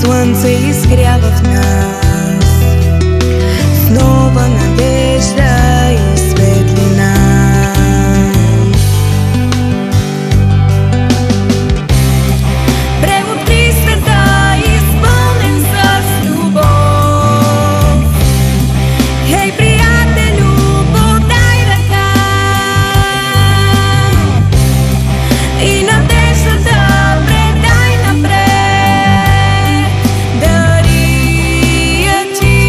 слънце изгрява в нас с нова надежда и светлина. Преоткри света, изпълнен с любов. Хей, приятелю, подай ръка и надеждата предай напред. Дари я ти.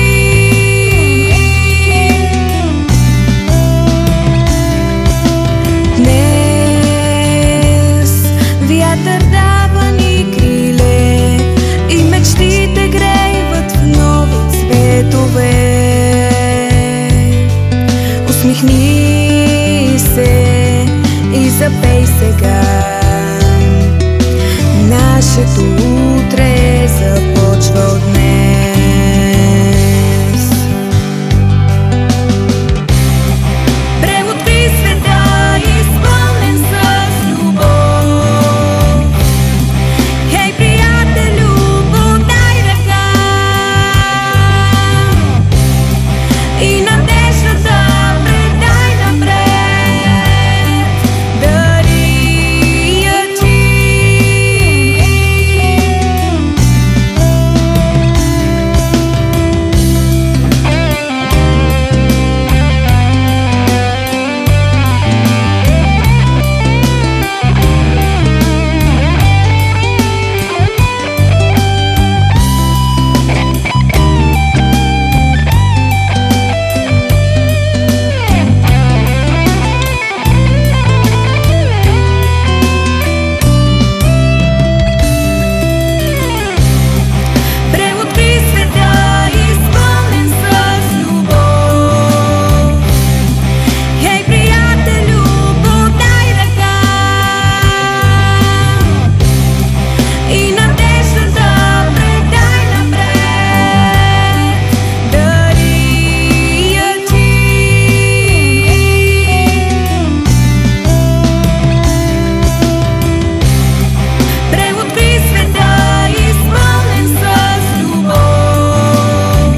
Днес вятър дава ни криле и мечтите грейват в нови цветове. Усмихни се и запей сега. Нашето утре започва от днес. Преоткри света, изпълнен с любов. Хей, приятелю, подай ръка и надеждата предай напред. Дари я ти. Преоткри света, изпълнен с любов. Хей, приятелю, подай ръка и надеждата предай напред. Дари я ти. Преоткри света, изпълнен с любов.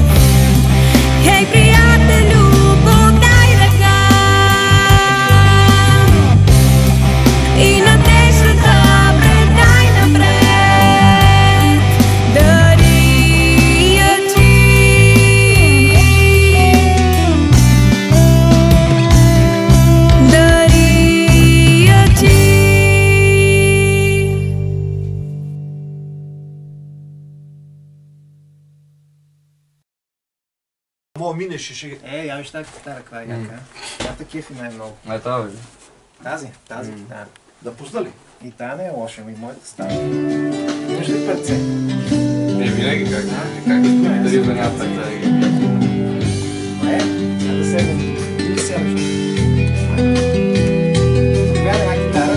Хей, приятелю, подай ръка и надеждата предай напред. Дари я ти. Дари я ти. Моя минеше, ще... Я виж тази китара, каква е яка. Тя кефи най-много. А това бе. Тази китара. Да пусна ли? И тая не е лоша, и моята става. Имаш ли перце? Винаги как да дали да няма пета. Я да седем. Или сядаш. Коя е една китара?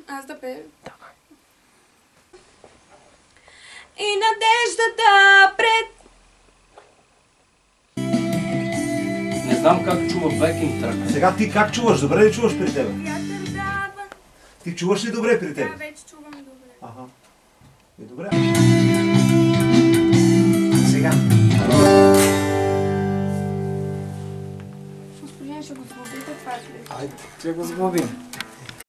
Аз да пея. И надеждата пред... Не знам как чува бекинг трак. Сега ти как чуваш? Добре ли чуваш при тебе? Вятър дава. Ти чуваш ли добре при тебе? Да, вече чувам добре. Аха. Добре. Сега. Господин, ще го свободите това ли? Айде, ще го сглобим.